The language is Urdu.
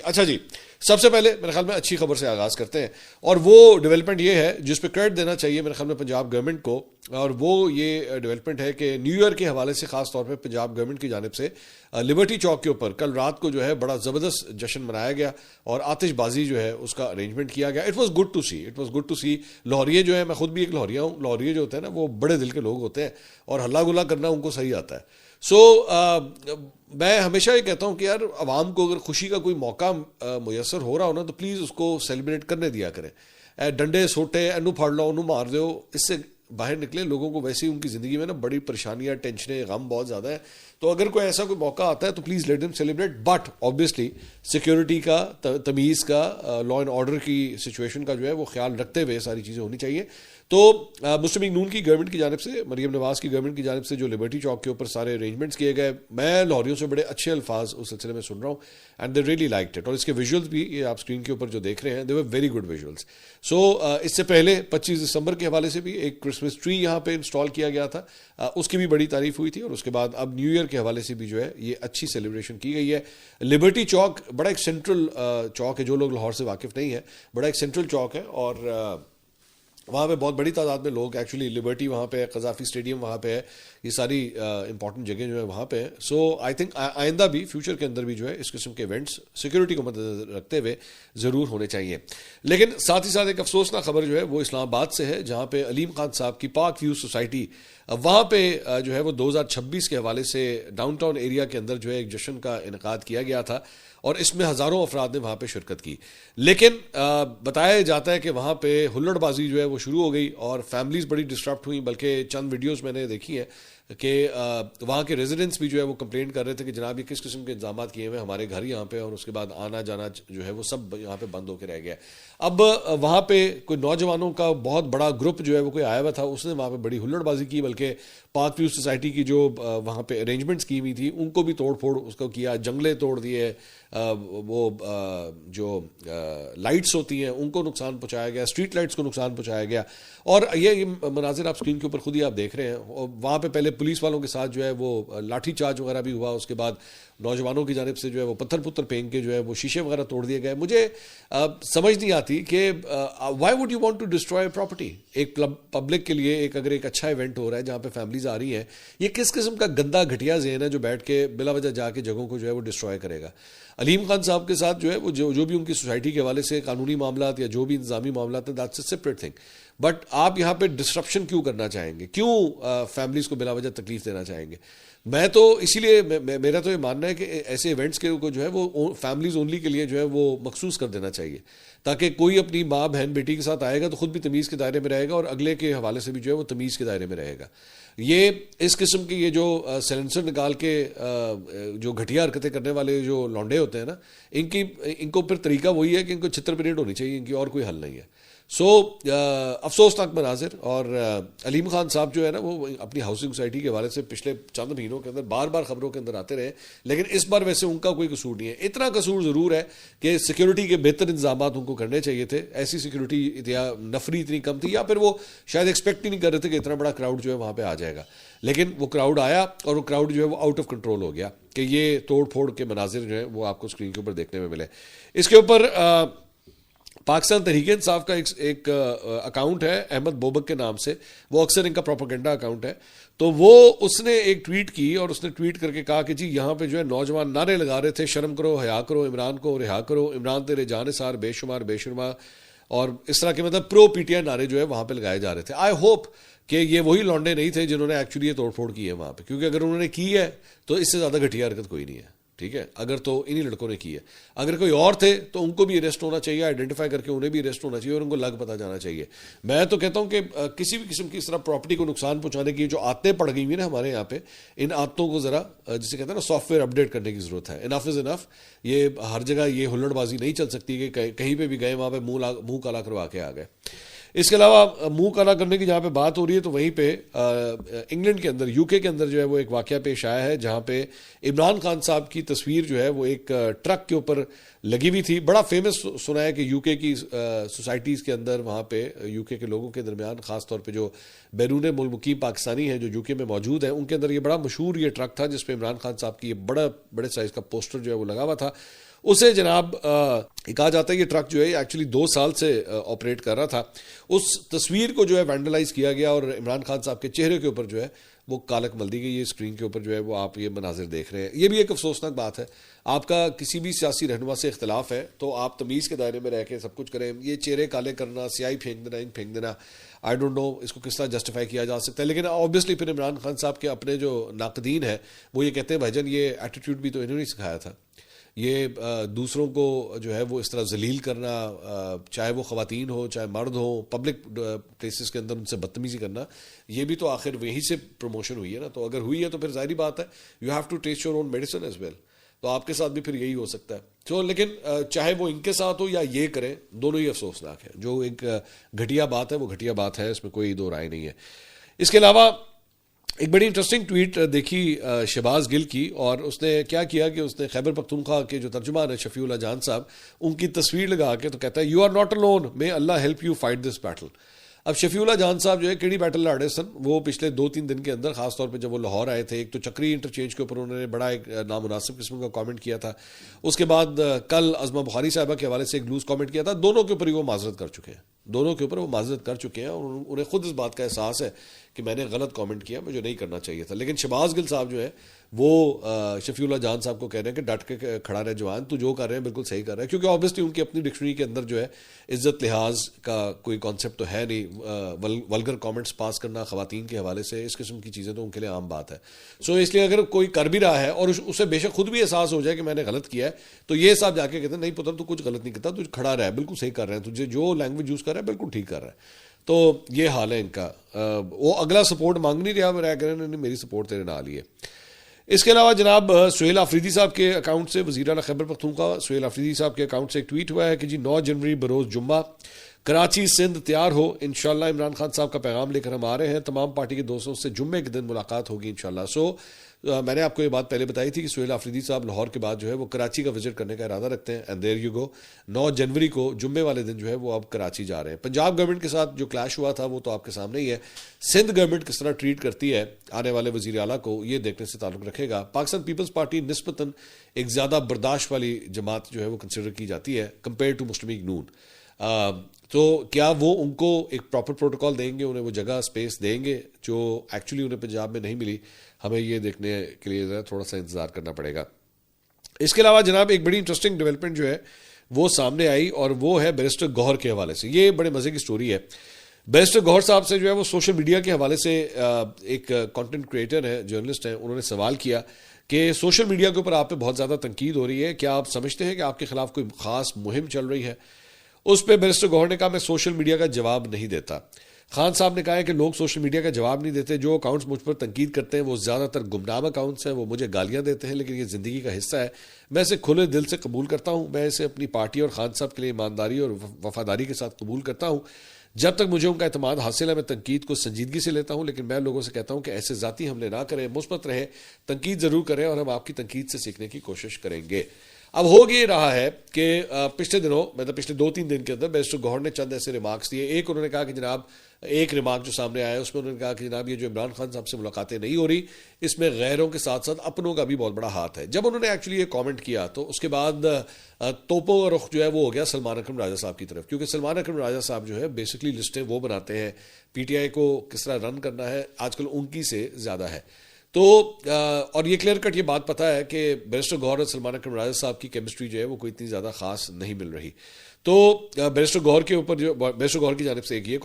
اچھا جی, سب سے پہلے میرے خیال میں اچھی خبر سے آغاز کرتے ہیں, اور وہ ڈیولپمنٹ یہ ہے جس پہ کریڈٹ دینا چاہیے میرے خیال میں پنجاب گورنمنٹ کو, اور وہ یہ ڈیولپمنٹ ہے کہ نیو ایئر کے حوالے سے خاص طور پہ پنجاب گورنمنٹ کی جانب سے لبرٹی چوک کے اوپر کل رات کو جو ہے بڑا زبردست جشن منایا گیا, اور آتش بازی جو ہے اس کا ارینجمنٹ کیا گیا. اٹ واز گڈ ٹو سی. لاہوریے جو ہے, میں خود بھی ایک لاہوریا ہوں, لاہوریے جو ہوتے ہیں نا وہ بڑے دل کے لوگ ہوتے ہیں, اور ہلا گلا کرنا ان کو صحیح آتا ہے. میں ہمیشہ یہ کہتا ہوں کہ یار عوام کو اگر خوشی کا کوئی موقع میسر ہو رہا ہو نا تو پلیز اس کو سیلیبریٹ کرنے دیا کریں. ڈنڈے سوٹے انو پھاڑ لو انو مار دو, اس سے باہر نکلے. لوگوں کو ویسے ہی ان کی زندگی میں نا بڑی پریشانیاں, ٹینشنیں, غم بہت زیادہ ہے. تو اگر کوئی ایسا کوئی موقع آتا ہے تو please let them celebrate, but obviously security کا, تمیز کا, لا اینڈ آرڈر کی سچویشن کا جو ہے وہ خیال رکھتے ہوئے ساری چیزیں ہونی چاہیے. تو مسلم لیگ نون کی گورنمنٹ کی جانب سے, مریم نواز کی گورنمنٹ کی جانب سے جو لبرٹی چوک کے اوپر سارے ارینجمنٹس کیے گئے, میں لاہوریوں سے بڑے اچھے الفاظ اس سلسلے میں سن رہا ہوں, and they really liked it. اور اس کے ویژولس بھی یہ آپ اسکرین کے اوپر جو دیکھ رہے ہیں, دے ور ویری گڈ ویژولس. اس سے پہلے 25 دسمبر کے حوالے سے بھی ایک کرسمس ٹری یہاں پہ انسٹال کیا گیا تھا, اس کی بھی بڑی تعریف ہوئی تھی. اور اس کے بعد اب نیو ایئر کے حوالے سے بھی جو ہے یہ اچھی سیلیبریشن کی گئی ہے. لبرٹی چوک بڑا ایک سینٹرل چوک ہے, جو لوگ لاہور سے واقف نہیں ہے, بڑا ایک سینٹرل چوک ہے, اور وہاں پہ بہت بڑی تعداد میں لوگ ایکچولی لبرٹی وہاں پہ ہے, قذافی اسٹیڈیم وہاں پہ ہے, یہ ساری امپورٹنٹ جگہیں جو ہے وہاں پہ ہیں. سو آئی تھنک آئندہ بھی فیوچر کے اندر بھی جو ہے اس قسم کے ایونٹس سیکورٹی کو مد نظر رکھتے ہوئے ضرور ہونے چاہیے. لیکن ساتھ ہی ساتھ ایک افسوسناک خبر جو ہے وہ اسلام آباد سے ہے, جہاں پہ علیم خان صاحب کی پاک ویو سوسائٹی, وہاں پہ جو ہے وہ 2026 کے حوالے سے ڈاؤن ٹاؤن ایریا کے اندر جو ہے ایک جشن کا انعقاد کیا گیا تھا, اور اس میں ہزاروں افراد نے وہاں پہ شرکت کی. لیکن بتایا جاتا ہے کہ وہاں پہ ہلڑ بازی جو ہے وہ شروع ہو گئی, اور فیملیز بڑی ڈسٹربٹ ہوئیں. بلکہ چند ویڈیوز میں نے دیکھی ہیں کہ وہاں کے ریزیڈنٹس بھی جو ہے وہ کمپلین کر رہے تھے کہ جناب یہ کس قسم کے انتظامات کیے ہوئے ہمارے گھر یہاں پہ, اور اس کے بعد آنا جانا جو ہے وہ سب یہاں پہ بند ہو کے رہ گیا. اب وہاں پہ کوئی نوجوانوں کا بہت بڑا گروپ جو ہے وہ کوئی آیا ہوا تھا, اس نے وہاں پہ بڑی ہلڑ بازی کی. بلکہ پاک ویو سوسائٹی کی جو وہاں پہ ارینجمنٹس کی ہوئی تھی ان کو بھی توڑ پھوڑ اس کو کیا, جنگلے توڑ دیے, وہ جو لائٹس ہوتی ہیں ان کو نقصان پہنچایا گیا, اسٹریٹ لائٹس کو نقصان پہنچایا گیا. اور یہ مناظر آپ اسکرین کے اوپر خود ہی آپ دیکھ رہے ہیں. وہاں پہ پہلے پولیس والوں کے ساتھ جو ہے وہ لاٹھی چارج وغیرہ بھی ہوا, اس کے بعد نوجوانوں کی جانب سے جو ہے وہ پتھر پھینک کے جو ہے وہ شیشے وغیرہ توڑ دیے گئے. مجھے سمجھ نہیں آتی کہ why would you want to destroy property. ایک پبلک کے لیے اگر ایک اچھا ایونٹ ہو رہا ہے جہاں پہ فیملیز آ رہی ہیں, یہ کس قسم کا گندا گھٹیا ذہن ہے جو بیٹھ کے بلا وجہ جا کے جگہوں کو جو ہے وہ ڈسٹروائے کرے گا. علیم خان صاحب کے ساتھ جو ہے وہ جو بھی ان کی سوسائٹی کے حوالے سے قانونی معاملات یا جو بھی انتظامی معاملات ہیں, that's a separate thing. But آپ یہاں پہ ڈسٹرپشن کیوں کرنا چاہیں گے, کیوں فیملیز کو بلا وجہ تکلیف دینا چاہیں گے؟ میں تو اسی لیے میرا تو یہ ماننا ہے کہ ایسے ایونٹس کے جو ہے وہ فیملیز اونلی کے لیے جو ہے وہ مخصوص کر دینا چاہیے, تاکہ کوئی اپنی ماں بہن بیٹی کے ساتھ آئے گا تو خود بھی تمیز کے دائرے میں رہے گا, اور اگلے کے حوالے سے بھی جو ہے وہ تمیز کے دائرے میں رہے گا. یہ اس قسم کی یہ جو سیلنسر نکال کے جو گھٹیا حرکتیں کرنے والے جو لونڈے ہوتے ہیں نا, ان کو پھر طریقہ وہی ہے کہ ان کو چھتر پریڈ ہونی چاہیے, ان کی اور کوئی حل نہیں ہے. افسوسناک مناظر. اور علیم خان صاحب جو ہے نا وہ اپنی ہاؤسنگ سوسائٹی کے حوالے سے پچھلے چند مہینوں کے اندر بار بار خبروں کے اندر آتے رہے, لیکن اس بار ویسے ان کا کوئی قصور نہیں ہے. اتنا قصور ضرور ہے کہ سیکیورٹی کے بہتر انتظامات ان کو کرنے چاہیے تھے. ایسی سیکیورٹی یا نفری اتنی کم تھی, یا پھر وہ شاید ایکسپیکٹ ہی نہیں کر رہے تھے کہ اتنا بڑا کراؤڈ جو ہے وہاں پہ آ جائے گا. لیکن وہ کراؤڈ آیا, اور وہ کراؤڈ جو ہے وہ آؤٹ آف کنٹرول ہو گیا کہ یہ توڑ پھوڑ کے مناظر جو ہیں وہ آپ کو اسکرین کے اوپر دیکھنے میں ملے. اس کے اوپر پاکستان تحریک انصاف کا ایک اکاؤنٹ ہے احمد بوبک کے نام سے, وہ اکثر ان کا پروپیگنڈا اکاؤنٹ ہے. تو وہ اس نے ایک ٹویٹ کی, اور اس نے ٹویٹ کر کے کہا کہ جی یہاں پہ جو ہے نوجوان نعرے لگا رہے تھے, شرم کرو, حیا کرو, عمران کو رہا کرو, عمران تیرے جان سار, بے شمار بے شرما, اور اس طرح کے مطلب پرو پی ٹی آئی نعرے جو ہے وہاں پہ لگائے جا رہے تھے. آئی ہوپ کہ یہ وہی لونڈے نہیں تھے جنہوں نے ایکچولی یہ توڑ پھوڑ کی ہے وہاں پہ, کیونکہ اگر انہوں نے کی ہے تو اس سے زیادہ گھٹیا حرکت کوئی نہیں ہے. ٹھیک ہے, اگر تو انہی لڑکوں نے کی ہے. اگر کوئی اور تھے تو ان کو بھی اریسٹ ہونا چاہیے, آئیڈینٹیفائی کر کے انہیں بھی اریسٹ ہونا چاہیے, اور ان کو لگ پتہ جانا چاہیے. میں تو کہتا ہوں کہ کسی بھی قسم کی اس طرح پراپرٹی کو نقصان پہنچانے کی جو عادتیں پڑ گئی ہوئی نا ہمارے یہاں پہ, ان عادتوں کو ذرا جسے کہتے ہیں نا سافٹ ویئر اپڈیٹ کرنے کی ضرورت ہے. انف از انف. یہ ہر جگہ یہ ہلڑ بازی نہیں چل سکتی کہ کہیں پہ بھی گئے وہاں پہ منہ کالا کروا کے آ گئے. اس کے علاوہ منہ کالا کرنے کی جہاں پہ بات ہو رہی ہے تو وہیں پہ انگلینڈ کے اندر, یو کے اندر جو ہے وہ ایک واقعہ پیش آیا ہے, جہاں پہ عمران خان صاحب کی تصویر جو ہے وہ ایک ٹرک کے اوپر لگی ہوئی تھی. بڑا فیمس سنا ہے کہ یو کے کی سوسائٹیز کے اندر, وہاں پہ یو کے لوگوں کے درمیان, خاص طور پہ جو بیرون ملک مقیم پاکستانی ہیں جو یو کے میں موجود ہیں, ان کے اندر یہ بڑا مشہور یہ ٹرک تھا جس پہ عمران خان صاحب کی یہ بڑے سائز کا پوسٹر جو ہے وہ لگا ہوا تھا. اسے جناب کہا جاتا ہے یہ ٹرک جو ہے ایکچولی 2 سال سے آپریٹ کر رہا تھا. اس تصویر کو جو ہے وینڈلائز کیا گیا اور عمران خان صاحب کے چہرے کے اوپر جو ہے وہ کالک مل دی گئی. یہ اسکرین کے اوپر جو ہے وہ آپ یہ مناظر دیکھ رہے ہیں. یہ بھی ایک افسوسناک بات ہے. آپ کا کسی بھی سیاسی رہنما سے اختلاف ہے تو آپ تمیز کے دائرے میں رہ کے سب کچھ کریں. یہ چہرے کالے کرنا, سیاہی پھینک دینا, انک پھینک دینا, آئی ڈونٹ نو اس کو کس طرح جسٹیفائی کیا جا سکتا ہے. لیکن آبویسلی پھر عمران خان صاحب کے اپنے جو ناقدین ہیں وہ یہ کہتے ہیں بھائی جان یہ ایٹیٹیوڈ بھی تو انہوں نے سکھایا تھا. یہ دوسروں کو جو ہے وہ اس طرح ذلیل کرنا, چاہے وہ خواتین ہو چاہے مرد ہو, پبلک پلیسز کے اندر ان سے بدتمیزی کرنا, یہ بھی تو آخر وہیں سے پروموشن ہوئی ہے نا. تو اگر ہوئی ہے تو پھر ظاہری بات ہے you have to taste your own medicine as well. تو آپ کے ساتھ بھی پھر یہی ہو سکتا ہے. تو لیکن چاہے وہ ان کے ساتھ ہو یا یہ کریں, دونوں ہی افسوسناک ہے. جو ایک گھٹیا بات ہے وہ گھٹیا بات ہے, اس میں کوئی دو رائے نہیں ہے. اس کے علاوہ ایک بڑی انٹرسٹنگ ٹویٹ دیکھی شہباز گل کی, اور اس نے کیا کیا کہ اس نے خیبر پختونخوا کے جو ترجمان ہیں شفیع اللہ جان صاحب, ان کی تصویر لگا کے تو کہتا ہے you are not alone, may Allah help you fight this battle. اب شفیع اللہ جان صاحب جو ہے کیڑی بیٹل لڑے سن, وہ پچھلے 2-3 دن کے اندر, خاص طور پہ جب وہ لاہور آئے تھے, ایک تو چکری انٹرچینج کے اوپر انہوں نے بڑا ایک نامناسب قسم کا کامنٹ کیا تھا. اس کے بعد کل عظمہ بخاری صاحبہ کے حوالے سے ایک لوز کامنٹ کیا تھا. دونوں کے اوپر ہی وہ معذرت کر چکے ہیں, دونوں کے اوپر وہ معذرت کر چکے ہیں, اور انہیں خود اس بات کا احساس ہے کہ میں نے غلط کامنٹ کیا, مجھے نہیں کرنا چاہیے تھا. لیکن شہباز گل صاحب جو ہے وہ شفیع اللہ جان صاحب کو کہہ رہے ہیں کہ ڈٹ کے کھڑا رہے جوان, تو جو کر رہے ہیں بالکل صحیح کر رہے ہیں. کیونکہ آبویسلی ان کی اپنی ڈکشنری کے اندر جو ہے عزت لحاظ کا کوئی کانسیپٹ تو ہے نہیں. ولگر کامنٹس پاس کرنا خواتین کے حوالے سے, اس قسم کی چیزیں تو ان کے لیے عام بات ہے. سو اس لیے اگر کوئی کر بھی رہا ہے اور اسے بے شک خود بھی احساس ہو جائے کہ میں نے غلط کیا ہے, تو یہ صاحب جا کے کہتے ہیں نہیں پتر تو کچھ غلط نہیں کرتا, تو کھڑا رہا ہے, بالکل صحیح کر رہے ہیں, تجھے جو لینگویج یوز کر رہا ہے بالکل ٹھیک کر رہا ہے. تو یہ حال ہے ان کا. وہ اگلا سپورٹ مانگ نہیں رہا, میں کہہ رہے ہیں میری سپورٹ تیرے نال ہی ہے. اس کے علاوہ جناب سہیل آفریدی صاحب کے اکاؤنٹ سے, وزیر اعلیٰ خیبر پختونخوا سہیل آفریدی صاحب کے اکاؤنٹ سے ایک ٹویٹ ہوا ہے کہ جی 9 جنوری بروز جمعہ کراچی سندھ تیار ہو, انشاءاللہ عمران خان صاحب کا پیغام لے کر ہم آ رہے ہیں, تمام پارٹی کے دوستوں سے جمعے کے دن ملاقات ہوگی انشاءاللہ. سو میں نے آپ کو یہ بات پہلے بتائی تھی کہ سہیل آفریدی صاحب لاہور کے بعد جو ہے وہ کراچی کا وزٹ کرنے کا ارادہ رکھتے ہیں, اینڈ دیر یو گو. 9 جنوری کو جمعے والے دن جو ہے وہ اب کراچی جا رہے ہیں. پنجاب گورنمنٹ کے ساتھ جو کلیش ہوا تھا وہ تو آپ کے سامنے ہی ہے. سندھ گورنمنٹ کس طرح ٹریٹ کرتی ہے آنے والے وزیر اعلیٰ کو, یہ دیکھنے سے تعلق رکھے گا. پاکستان پیپلز پارٹی نسبتاً ایک زیادہ برداشت والی جماعت جو ہے وہ کنسیڈر کی جاتی ہے کمپیئر ٹو مسلم لیگ نون. تو کیا وہ ان کو ایک پراپر پروٹوکال دیں گے, انہیں وہ جگہ اسپیس دیں گے جو ایکچولی انہیں پنجاب میں نہیں ملی؟ ہمیں یہ دیکھنے کے لیے تھوڑا سا انتظار کرنا پڑے گا. اس کے علاوہ جناب ایک بڑی انٹرسٹنگ ڈیولپمنٹ جو ہے وہ سامنے آئی, اور وہ ہے بیرسٹر گوہر کے حوالے سے. یہ بڑے مزے کی سٹوری ہے. بیرسٹر گوہر صاحب سے جو ہے وہ سوشل میڈیا کے حوالے سے ایک کانٹینٹ کریٹر ہے, جرنلسٹ ہیں, انہوں نے سوال کیا کہ سوشل میڈیا کے اوپر آپ پہ بہت زیادہ تنقید ہو رہی ہے, کیا آپ سمجھتے ہیں کہ آپ کے خلاف کوئی خاص مہم چل رہی ہے؟ اس پہ بیرسٹر گوہر نے کہا میں سوشل میڈیا کا جواب نہیں دیتا. خان صاحب نے کہا ہے کہ لوگ سوشل میڈیا کا جواب نہیں دیتے, جو اکاؤنٹس مجھ پر تنقید کرتے ہیں وہ زیادہ تر گمنام اکاؤنٹس ہیں, وہ مجھے گالیاں دیتے ہیں, لیکن یہ زندگی کا حصہ ہے, میں اسے کھلے دل سے قبول کرتا ہوں, میں اسے اپنی پارٹی اور خان صاحب کے لیے ایمانداری اور وفاداری کے ساتھ قبول کرتا ہوں. جب تک مجھے ان کا اعتماد حاصل ہے میں تنقید کو سنجیدگی سے لیتا ہوں, لیکن میں لوگوں سے کہتا ہوں کہ ایسے ذاتی حملے نہ کریں, مثبت رہیں, تنقید ضرور کریں, اور ہم آپ کی تنقید سے سیکھنے کی کوشش کریں گے. اب ہو یہ رہا ہے کہ پچھلے دنوں مطلب پچھلے 2-3 دن کے اندر بیرسٹر گوہر نے چند ایسے ریمارکس دیے. ایک انہوں نے کہا کہ جناب, ایک ریمارک جو سامنے آیا اس میں انہوں نے کہا کہ جناب یہ جو عمران خان صاحب سے ملاقاتیں نہیں ہو رہی, اس میں غیروں کے ساتھ ساتھ اپنوں کا بھی بہت بڑا ہاتھ ہے. جب انہوں نے ایکچولی یہ کامنٹ کیا تو اس کے بعد توپوں کا رخ جو ہے وہ ہو گیا سلمان اکرم راجہ صاحب کی طرف, کیونکہ سلمان اکرم راجہ صاحب جو ہے بیسکلی لسٹیں وہ بناتے ہیں, پی ٹی آئی کو کس طرح رن کرنا ہے آج کل ان کی سے زیادہ ہے. تو اور یہ کلیئر کٹ یہ بات پتہ ہے کہ بیرسٹر گوہر اور سلمان اکرم راجہ صاحب کی کیمسٹری جو ہے وہ کوئی اتنی زیادہ خاص نہیں مل رہی. تو بیرسٹر گوہر کے اوپر جو بیرسٹر گوہر کی جانب سے ایک یہ